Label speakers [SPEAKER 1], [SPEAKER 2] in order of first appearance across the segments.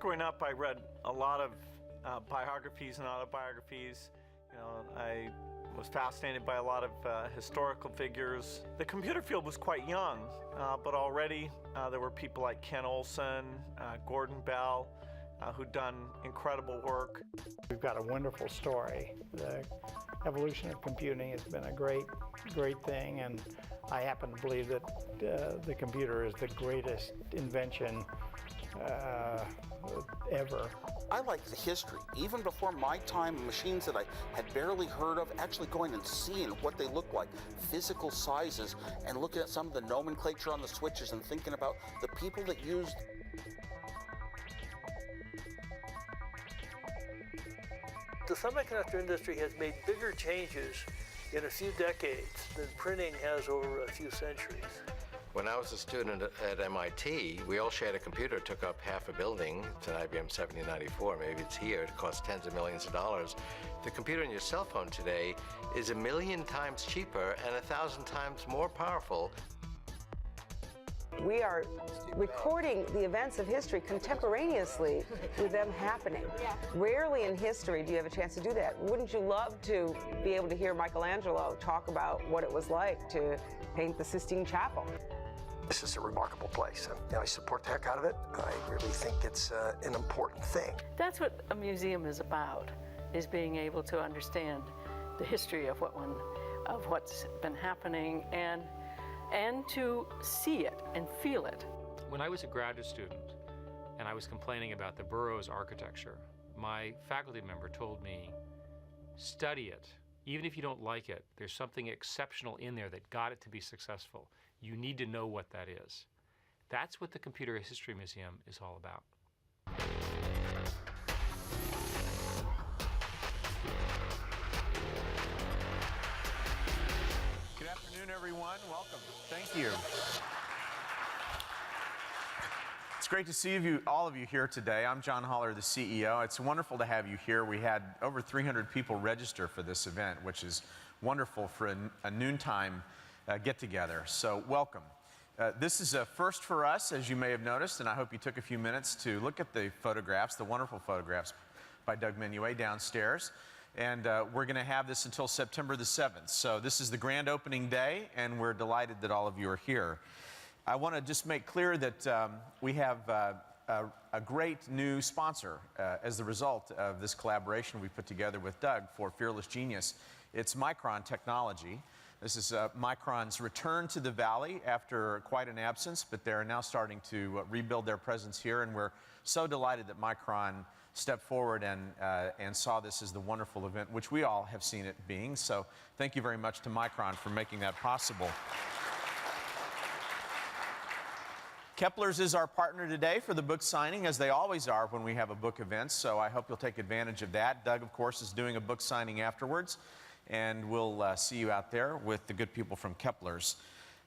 [SPEAKER 1] Growing up, I read a lot of biographies and autobiographies. You know, I was fascinated by a lot of historical figures. The computer field was quite young, but already there were people like Ken Olsen, Gordon Bell, who'd done incredible work.
[SPEAKER 2] We've got a wonderful story. The evolution of computing has been a great thing, and I happen to believe that the computer is the greatest invention ever.
[SPEAKER 3] I like the history. Even before my time, machines that I had barely heard of, actually going and seeing what they look like, physical sizes, and looking at some of the nomenclature on the switches and thinking about the people that used.
[SPEAKER 4] The semiconductor industry has made bigger changes in a few decades than printing has over a few centuries.
[SPEAKER 5] When I was a student at MIT, we all shared a computer. It took up half a building. It's an IBM 7094. Maybe it's here. It costs tens of millions of dollars. The computer in your cell phone today is 1,000,000 times cheaper and 1,000 times more powerful.
[SPEAKER 6] We are recording the events of history contemporaneously with them happening. Rarely in history do you have a chance to do that. Wouldn't you love to be able to hear Michelangelo talk about what it was like to paint the Sistine Chapel?
[SPEAKER 7] This is a remarkable place, and I support the heck out of it. I really think it's an important thing.
[SPEAKER 8] That's what a museum is about, is being able to understand the history of what's been happening and to see it and feel it.
[SPEAKER 9] When I was a graduate student and I was complaining about the borough's architecture, my faculty member told me, study it. Even if you don't like it, there's something exceptional in there that got it to be successful. You need to know what that is. That's what the Computer History Museum is all about.
[SPEAKER 10] Good afternoon, everyone. Welcome. Thank you. It's great to see all of you here today. I'm John Holler, the CEO. It's wonderful to have you here. We had over 300 people register for this event, which is wonderful for a noontime get-together. So welcome. This is a first for us, as you may have noticed, and I hope you took a few minutes to look at the photographs, the wonderful photographs by Doug Menuez downstairs. And we're going to have this until September the 7th. So this is the grand opening day, and we're delighted that all of you are here. I want to just make clear that we have a great new sponsor as the result of this collaboration we put together with Doug for Fearless Genius. It's Micron Technology. This is Micron's return to the Valley after quite an absence, but they're now starting to rebuild their presence here, and we're so delighted that Micron stepped forward and saw this as the wonderful event, which we all have seen it being. So thank you very much to Micron for making that possible. Kepler's is our partner today for the book signing, as they always are when we have a book event, so I hope you'll take advantage of that. Doug, of course, is doing a book signing afterwards, and we'll see you out there with the good people from Kepler's.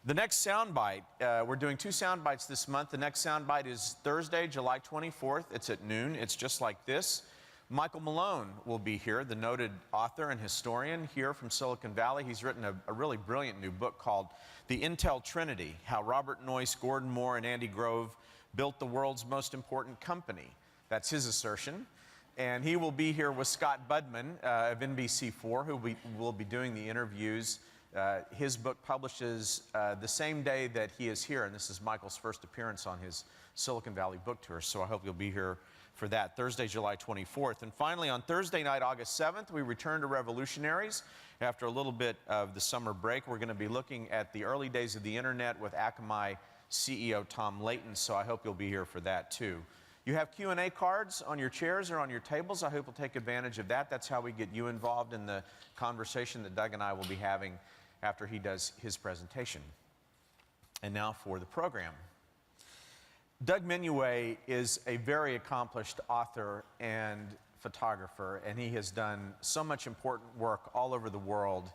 [SPEAKER 10] The next soundbite, we're doing 2 soundbites this month. The next soundbite is Thursday, July 24th. It's at noon. It's just like this. Michael Malone will be here, the noted author and historian here from Silicon Valley. He's written a really brilliant new book called The Intel Trinity, How Robert Noyce, Gordon Moore, and Andy Grove Built the World's Most Important Company. That's his assertion. And he will be here with Scott Budman of NBC4, who will be doing the interviews. His book publishes the same day that he is here, and this is Michael's first appearance on his Silicon Valley book tour, so I hope you'll be here for that, Thursday, July 24th. And finally, on Thursday night, August 7th, we return to Revolutionaries. After a little bit of the summer break, we're going to be looking at the early days of the internet with Akamai CEO Tom Layton, so I hope you'll be here for that too. You have Q&A cards on your chairs or on your tables. I hope you'll take advantage of that. That's how we get you involved in the conversation that Doug and I will be having after he does his presentation. And now for the program. Doug Menuez is a very accomplished author and photographer, and he has done so much important work all over the world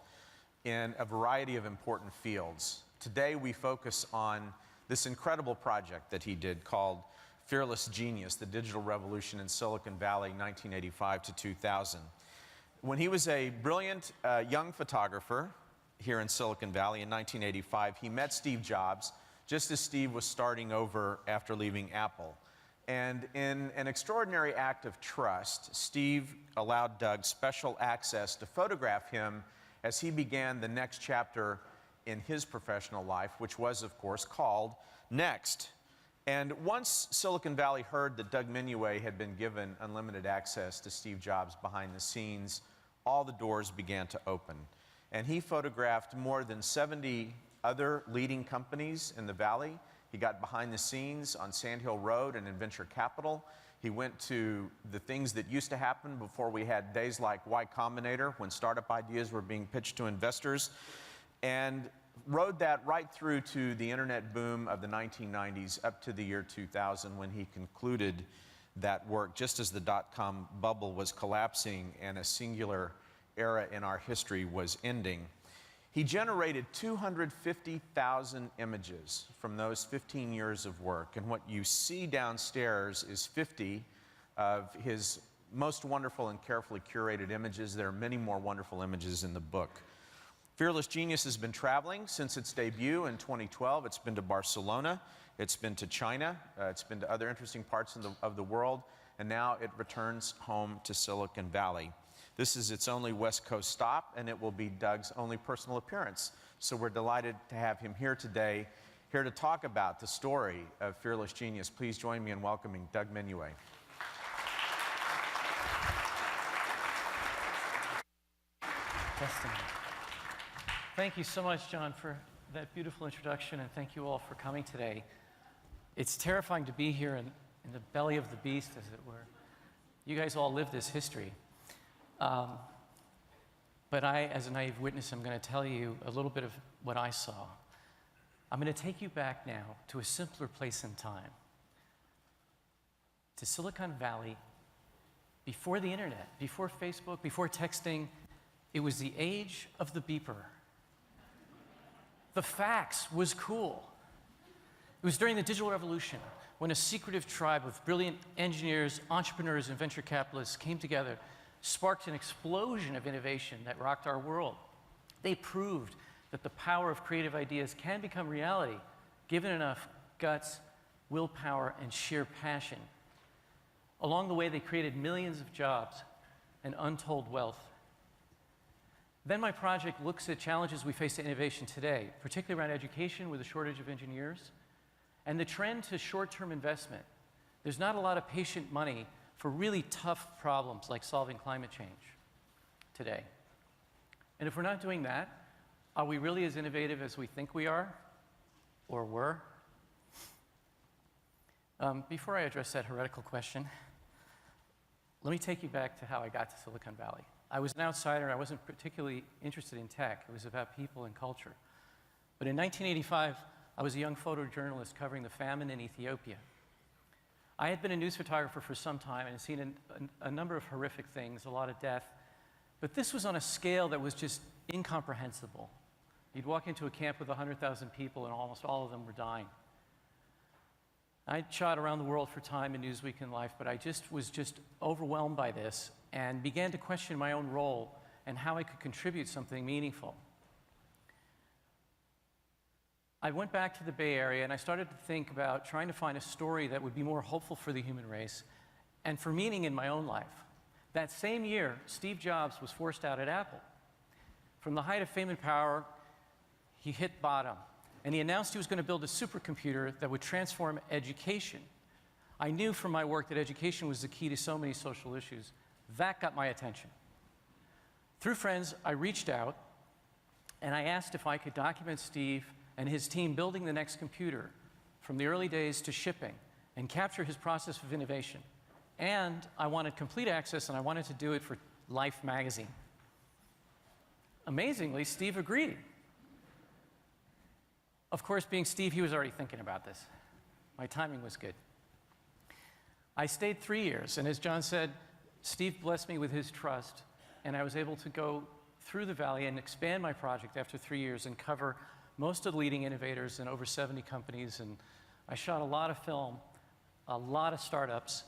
[SPEAKER 10] in a variety of important fields. Today we focus on this incredible project that he did called Fearless Genius, the Digital Revolution in Silicon Valley, 1985 to 2000. When he was a brilliant young photographer here in Silicon Valley in 1985, he met Steve Jobs just as Steve was starting over after leaving Apple. And in an extraordinary act of trust, Steve allowed Doug special access to photograph him as he began the next chapter in his professional life, which was, of course, called Next. And once Silicon Valley heard that Doug Menuez had been given unlimited access to Steve Jobs behind the scenes, all the doors began to open. And he photographed more than 70 other leading companies in the Valley. He got behind the scenes on Sand Hill Road and in venture capital. He went to the things that used to happen before we had days like Y Combinator, when startup ideas were being pitched to investors, and rode that right through to the internet boom of the 1990s up to the year 2000, when he concluded that work just as the dot-com bubble was collapsing and a singular era in our history was ending. He generated 250,000 images from those 15 years of work, and what you see downstairs is 50 of his most wonderful and carefully curated images. There are many more wonderful images in the book. Fearless Genius has been traveling since its debut in 2012. It's been to Barcelona, it's been to China, it's been to other interesting parts of the world, and now it returns home to Silicon Valley. This is its only West Coast stop, and it will be Doug's only personal appearance. So we're delighted to have him here today, here to talk about the story of Fearless Genius. Please join me in welcoming Doug Menuez.
[SPEAKER 11] Thank you so much, John, for that beautiful introduction, and thank you all for coming today. It's terrifying to be here in the belly of the beast, as it were. You guys all live this history. But I, as a naive witness, I'm going to tell you a little bit of what I saw. I'm going to take you back now to a simpler place in time, to Silicon Valley, before the internet, before Facebook, before texting. It was the age of the beeper. The fax was cool. It was during the digital revolution, when a secretive tribe of brilliant engineers, entrepreneurs, and venture capitalists came together, sparked an explosion of innovation that rocked our world. They proved that the power of creative ideas can become reality, given enough guts, willpower, and sheer passion. Along the way, they created millions of jobs and untold wealth. Then my project looks at challenges we face to innovation today, particularly around education with a shortage of engineers, and the trend to short-term investment. There's not a lot of patient money for really tough problems like solving climate change today. And if we're not doing that, are we really as innovative as we think we are, or were? Before I address that heretical question, let me take you back to how I got to Silicon Valley. I was an outsider, and I wasn't particularly interested in tech. It was about people and culture. But in 1985, I was a young photojournalist covering the famine in Ethiopia. I had been a news photographer for some time and had seen a number of horrific things, a lot of death, but this was on a scale that was just incomprehensible. You'd walk into a camp with 100,000 people and almost all of them were dying. I shot around the world for Time and Newsweek and Life, but I was just overwhelmed by this and began to question my own role and how I could contribute something meaningful. I went back to the Bay Area and I started to think about trying to find a story that would be more hopeful for the human race and for meaning in my own life. That same year, Steve Jobs was forced out at Apple. From the height of fame and power, he hit bottom, and he announced he was going to build a supercomputer that would transform education. I knew from my work that education was the key to so many social issues. That got my attention. Through friends, I reached out and I asked if I could document Steve and his team building the next computer from the early days to shipping and capture his process of innovation. And I wanted complete access, and I wanted to do it for Life magazine. Amazingly, Steve agreed. Of course, being Steve, he was already thinking about this. My timing was good. I stayed 3 years, and as John said, Steve blessed me with his trust, and I was able to go through the Valley and expand my project after 3 years and cover most of the leading innovators in over 70 companies. And I shot a lot of film, a lot of startups,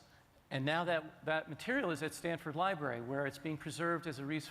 [SPEAKER 11] and now that material is at Stanford Library, where it's being preserved as a resource